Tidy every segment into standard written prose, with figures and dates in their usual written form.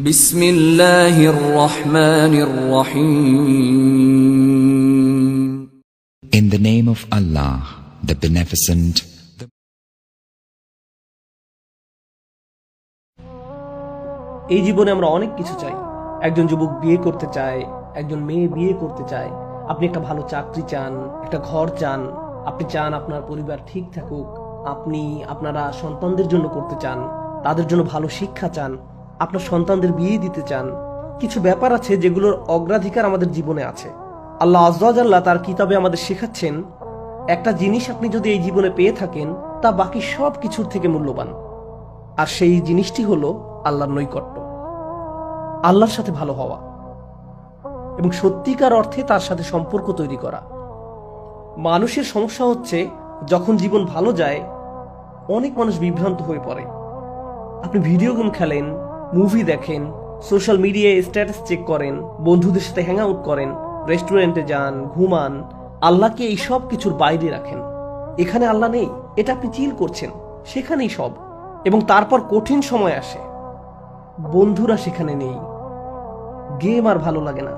বিসমিল্লাহির রহমানির রহিম। In the name of Allah, the Beneficent. এই জীবনে আমরা অনেক কিছু চাই। একজন যুবক বিয়ে করতে চায়, একজন মেয়ে বিয়ে করতে চায়, আপনি একটা ভালো চাকরি চান, একটা ঘর চান, আপনি চান আপনার পরিবার ঠিক থাকুক, আপনি আপনারা সন্তানদের জন্য করতে চান, তাদের জন্য ভালো শিক্ষা চান, আপনার সন্তানদের বিয়ে দিতে চান। কিছু ব্যাপার আছে যেগুলোর অগ্রাধিকার আমাদের জীবনে আছে। আল্লাহ আযজা ওয়া জাল্লা তার কিতাবে আমাদের শেখাচ্ছেন, একটা জিনিস আপনি যদি এই জীবনে পেয়ে থাকেন তা বাকি সব কিছুর থেকে মূল্যবান। আর সেই জিনিসটি হলো আল্লাহর নৈকট্য, আল্লাহর সাথে ভালো হওয়া এবং সত্যিকার অর্থে তার সাথে সম্পর্ক তৈরি করা। মানুষের সমস্যা হচ্ছে যখন জীবন ভালো যায় অনেক মানুষ বিভ্রান্ত হয়ে পড়ে। আপনি ভিডিও গেম খেলেন, মুভি দেখেন, সোশ্যাল মিডিয়ায় স্ট্যাটাস চেক করেন, বন্ধুদের সাথে হ্যাং আউট করেন, রেস্টুরেন্টে যান, ঘুমান, আল্লাহকে এই সব কিছুর বাইরে রাখেন। এখানে আল্লাহ নেই, এটা আপনি চিল করছেন, সেখানেই সব। এবং তারপর কঠিন সময় আসে, বন্ধুরা সেখানে নেই, গেম আর ভালো লাগে না,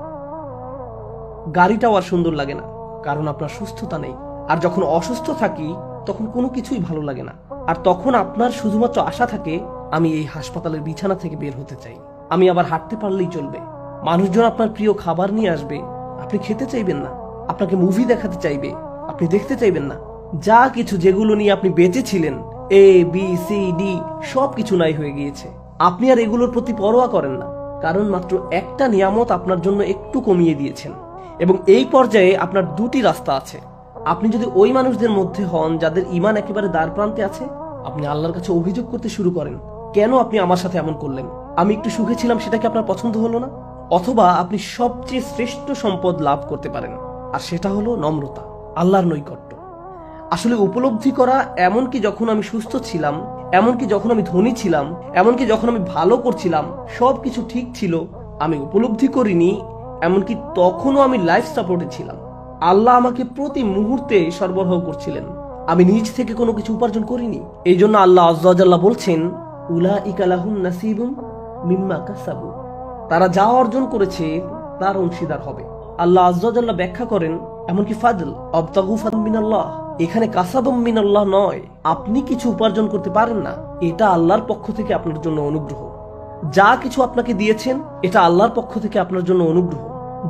গাড়িটাও আর সুন্দর লাগে না, কারণ আপনার সুস্থতা নেই। আর যখন অসুস্থ থাকি তখন কোনো কিছুই ভালো লাগে না। আর তখন আপনার শুধুমাত্র আশা থাকে, আমি এই হাসপাতালের বিছানা থেকে বের হতে চাই, আমি আবার হাঁটতে পারলেই চলবে। মানুষজন আপনার প্রিয় খাবার নিয়ে আসবে, আপনি খেতে চাইবেন না। আপনাকে মুভি দেখাতে চাইবে, আপনি দেখতে চাইবেন না। যা কিছু যেগুলো নিয়ে আপনি বেঁচে ছিলেন, এ বি সি ডি, সব কিছু নাই হয়ে গিয়েছে। আপনি আর এগুলোর প্রতি পরোয়া করেন না, কারণ মাত্র একটা নিয়ামত আপনার জন্য একটু কমিয়ে দিয়েছেন। এবং এই পর্যায়ে আপনার দুটি রাস্তা আছে। আপনি যদি ওই মানুষদের মধ্যে হন যাদের ঈমান একেবারে দ্বার প্রান্তে আছে, আপনি আল্লাহর কাছে অভিযোগ করতে শুরু করেন, কেন আপনি আমার সাথে এমন করলেন? আমি একটু সুখে ছিলাম, সেটা কি আপনার পছন্দ হলো না? অথবা আপনি সবচেয়ে শ্রেষ্ঠ সম্পদ লাভ করতে পারেন, আর সেটা হলো নম্রতা, আল্লাহর নৈকট্য। আসলে উপলব্ধি করা, এমনকি যখন আমি সুস্থ ছিলাম, এমনকি যখন আমি ধনী ছিলাম, এমনকি যখন আমি ভালো করছিলাম, সবকিছু ঠিক ছিল, আমি উপলব্ধি করিনি এমনকি তখনও আমি লাইফ সাপোর্টে ছিলাম। আল্লাহ আমাকে প্রতি মুহূর্তে সরবরাহ করছিলেন, আমি নিজ থেকে কোনো কিছু উপার্জন করিনি। এই জন্য আল্লাহ আযজা ওয়া জাল্লা বলছেন, উলাইকা লাহুম নাসিবুম মিম্মা কাসাবু, তারা যা অর্জন করেছে তার অংশীদার হবে। আল্লাহ আযজা ওয়া জাল্লা ব্যাখ্যা করেন, এমনকি ফাদল আবতাগু ফাদলাম মিনাল্লাহ, এখানে কাসাবুম মিনাল্লাহ নয়, আপনি কিছু উপার্জন করতে পারেন না, এটা আল্লাহর পক্ষ থেকে আপনার জন্য অনুগ্রহ। যা কিছু আপনাকে দিয়েছেন এটা আল্লাহর পক্ষ থেকে আপনার জন্য অনুগ্রহ,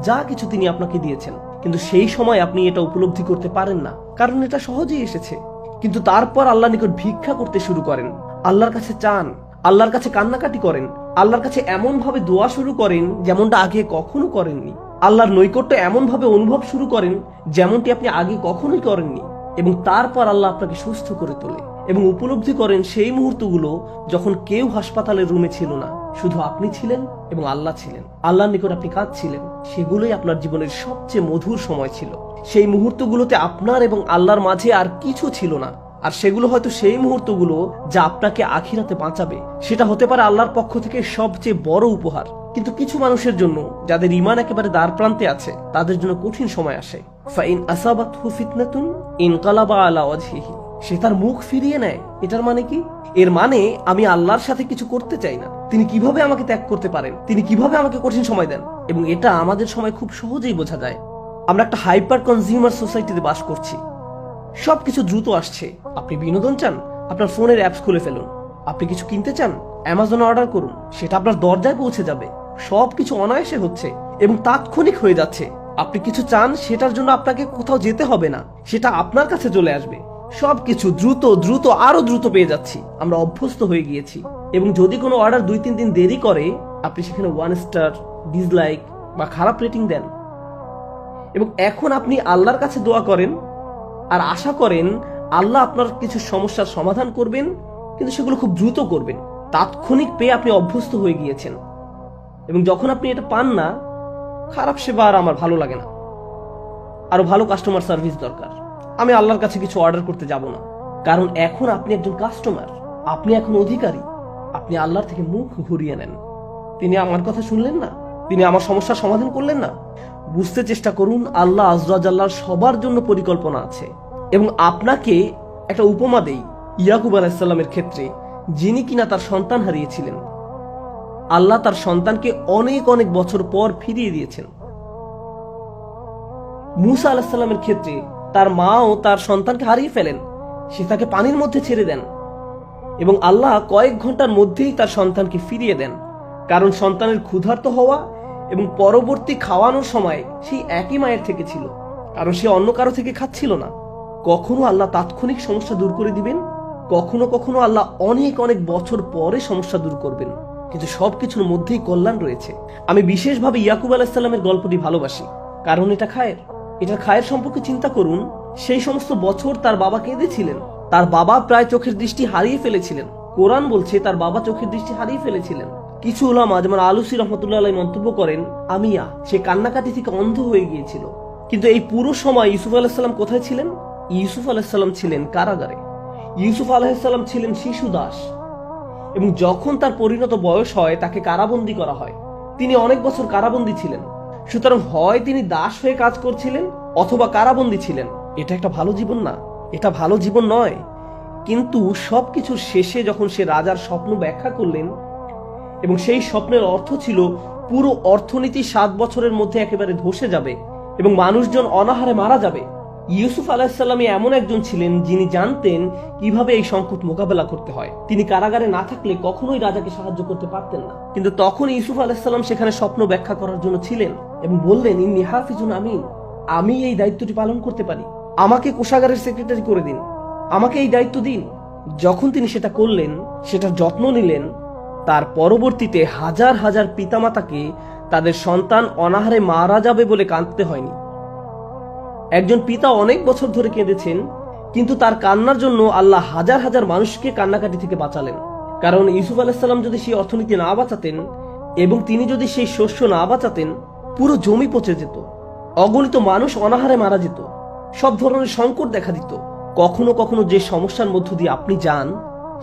যা কিছু তিনি আপনাকে দিয়েছেন। কিন্তু সেই সময় আপনি এটা উপলব্ধি করতে পারেন না, কারণ এটা সহজেই এসেছে। কিন্তু তারপর আল্লাহর নিকট ভিক্ষা করতে শুরু করেন, আল্লাহর কাছে চান, আল্লাহর কাছে কান্নাকাটি করেন, আল্লাহর কাছে এমন ভাবে দোয়া শুরু করেন যেমনটা আগে কখনো করেননি। আল্লাহর নৈকট্য এমন ভাবে অনুভব শুরু করেন যেমনটি আপনি আগে কখনোই করেননি। এবং তারপর আল্লাহ আপনাকে সুস্থ করে তোলে এবং উপলব্ধি করেন সেই মুহূর্তগুলো যখন কেউ হাসপাতালের রুমে ছিল না, শুধু আপনি ছিলেন এবং আল্লাহ ছিলেন। আল্লাহর নিকট আপনি কাঁদছিলেন, সেগুলোই আপনার জীবনের সবচেয়ে মধুর সময় ছিল। সেই মুহূর্তগুলোতে আপনার এবং আল্লাহর মাঝে আর কিছু ছিল না, আর সেগুলো হয়তো সেই মুহূর্তগুলো যা আপনাকে আখিরাতে বাঁচাবে। সেটা হতে পারে আল্লাহর পক্ষ থেকে সবচেয়ে বড় উপহার। কিন্তু কিছু মানুষের জন্য, যাদের ঈমান একেবারে দ্বার প্রান্তে আছে, তাদের জন্য কঠিন সময় আসে। ফাইন আসাবাতহু ফিতনাতুন ইনকালাবা আলা ওয়াজহিহি, সে তার মুখ ফিরিয়ে নেয়। এটার মানে কি? এর মানে আমি আল্লাহর সাথে কিছু করতে চাই না, তিনি কিভাবে আমাকে ত্যাগ করতে পারেন, তিনি কিভাবে আমাকে কঠিন সময় দেন। এবং এটা আমাদের সময় খুব সহজেই বোঝা যায়। আমরা একটা হাইপার কনজিউমার সোসাইটিতে বাস করছি, সবকিছু দ্রুত আসছে। আপনি বিনোদন চান, আপনার ফোনের অ্যাপস খুলে ফেলুন। আপনি কিছু কিনতে চান, অ্যামাজনে অর্ডার করুন, সেটা আপনার দরজায় পৌঁছে যাবে। সবকিছু অনায়াসে হচ্ছে এবং তাৎক্ষণিক হয়ে যাচ্ছে। আপনি কিছু চান, সেটার জন্য আপনাকে কোথাও যেতে হবে না, সেটা আপনার কাছে চলে আসবে। সবকিছু দ্রুত দ্রুত আরো দ্রুত পেয়ে যাচ্ছি, আমরা অভ্যস্ত হয়ে গিয়েছি। এবং যদি কোনো অর্ডার 2-3 দিন দেরি করে, আপনি সেখানে 1 স্টার, ডিসলাইক বা খারাপ রেটিং দেন। এবং এখন আপনি আল্লাহর কাছে দোয়া করেন আর আশা করেন আল্লাহ আপনার কিছু সমস্যার সমাধান করবেন, কিন্তু সেগুলো খুব দ্রুত করবেন। তাৎক্ষণিক পেয়ে আপনি অভ্যস্ত হয়ে গিয়েছেন। এবং যখন আপনি এটা পান না, খারাপ সেবা আর আমার ভালো লাগে না, আরো ভালো কাস্টমার সার্ভিস দরকার। আমি আল্লাহর কাছে কিছু অর্ডার করতে যাব না, কারণ এখন আপনি একজন কাস্টমার, আপনি এখন অধিকারী। আপনি আল্লাহর থেকে মুখ ঘুরিয়ে নেন। তিনি আমার কথা শুনলেন না, তিনি আমার সমস্যার সমাধান করলেন না। বুঝতে চেষ্টা করুন, আল্লাহ আযজা ওয়া জাল্লার সবার জন্য পরিকল্পনা আছে। এবং আপনাকে একটা উপমা দেই ইয়াকুব আলাইহিস সালামের ক্ষেত্রে, যিনি কিনা তার সন্তান হারিয়েছিলেন। আল্লাহ তার সন্তানকে অনেক অনেক বছর পর ফিরিয়ে দিয়েছেন। মূসা আলাইহিস সালামের ক্ষেত্রে তার মাও তার সন্তানকে হারিয়ে ফেলেন, সে তাকে পানির মধ্যে ছেড়ে দেন এবং আল্লাহ কয়েক ঘন্টার মধ্যেই তার সন্তানকে ফিরিয়ে দেন, কারণ সন্তানের ক্ষুধার্ত হওয়া এবং পরবর্তী খাওয়ানোর সময় সেই একই মায়ের থেকে ছিল, কারণ সে অন্য কারো থেকে খাচ্ছিল না। কখনো আল্লাহ তাৎক্ষণিক সমস্যা দূর করে দিবেন, কখনো কখনো আল্লাহ অনেক অনেক বছর পরে সমস্যা দূর করবেন, কিন্তু সবকিছুর মধ্যেই কল্যাণ রয়েছে। আমি বিশেষভাবে ইয়াকুব আলাইহিস সালামের গল্পটি ভালোবাসি, কারণ এটা খায়ের সম্পর্কে চিন্তা করুন। সেই সমস্ত বছর তার বাবা কেঁদেছিলেন, তার বাবা প্রায় চোখের দৃষ্টি হারিয়ে ফেলেছিলেন। কোরআন বলছে তার বাবা চোখের দৃষ্টি হারিয়ে ফেলেছিলেন। কিছু উলামা যেমন আলুসি রহমতুল্লাহ আলাইহি মন্তব্য করেন, আমিয়া সে কান্নাকাটি থেকে অন্ধ হয়ে গিয়েছিল। কিন্তু এই পুরো সময় ইউসুফ আলাইহিস সালাম কোথায় ছিলেন? ইউসুফ আলাইহিস সালাম ছিলেন কারাগারে। ইউসুফ আলাইহিস সালাম ছিলেন শিশু দাস, এবং যখন তার পরিণত বয়স হয় তাকে কারাবন্দী করা হয়। তিনি অনেক বছর কারাবন্দী ছিলেন। সুতরাং হয় তিনি দাস হয়ে কাজ করছিলেন অথবা কারাবন্দী ছিলেন। এটা একটা ভালো জীবন না, এটা ভালো জীবন নয়। কিন্তু সবকিছুর শেষে যখন সে রাজার স্বপ্ন ব্যাখ্যা করলেন এবং সেই স্বপ্নের অর্থ ছিল পুরো অর্থনীতি 7 বছরের মধ্যে একেবারে ধসে যাবে এবং মানুষজন অনাহারে মারা যাবে, ইউসুফ আলাইহিস সালাম এমন একজন ছিলেন যিনি জানতেন কিভাবে এই সংকট মোকাবেলা করতে হয়। তিনি কারাগারে না থাকলে কখনোই রাজাকে সাহায্য করতে পারতেন না। কিন্তু তখন ইউসুফ আলাইহিস সালাম সেখানে স্বপ্ন ব্যাখ্যা করার জন্য ছিলেন এবং বললেন, ইন্নী হাফিজুন আমিন, আমি এই দায়িত্বটি পালন করতে পারি, আমাকে কোষাগারের সেক্রেটারি করে দিন, আমাকে এই দায়িত্ব দিন। যখন তিনি সেটা করলেন, সেটার যত্ন নিলেন, তার পরবর্তীতে হাজার হাজার পিতামাতাকে তাদের সন্তান অনাহারে মারা যাবে বলে কাঁদতে হয়নি। একজন পিতা অনেক বছর ধরে কেঁদেছেন, কিন্তু তার কান্নার জন্য আল্লাহ হাজার হাজার মানুষকে কান্নাকাটি থেকে বাঁচালেন। কারণ ইউসুফ আলাইহিস সালাম যদি সেই অর্থনীতি না বাঁচাতেন এবং তিনি যদি সেই শস্য না বাঁচাতেন, পুরো জমি পচে যেত, অগণিত মানুষ অনাহারে মারা যেত, সব ধরনের সংকট দেখা দিত। কখনো কখনো যে সমস্যার মধ্য দিয়ে আপনি যান,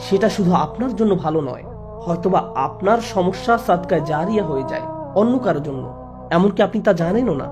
সেটা শুধু আপনার জন্য ভালো নয়, হয়তোবা আপনার সমস্যা সাদকায়ে জারিয়া হয়ে যায় অন্য কারোর জন্য, এমনকি আপনি তা জানেনও না।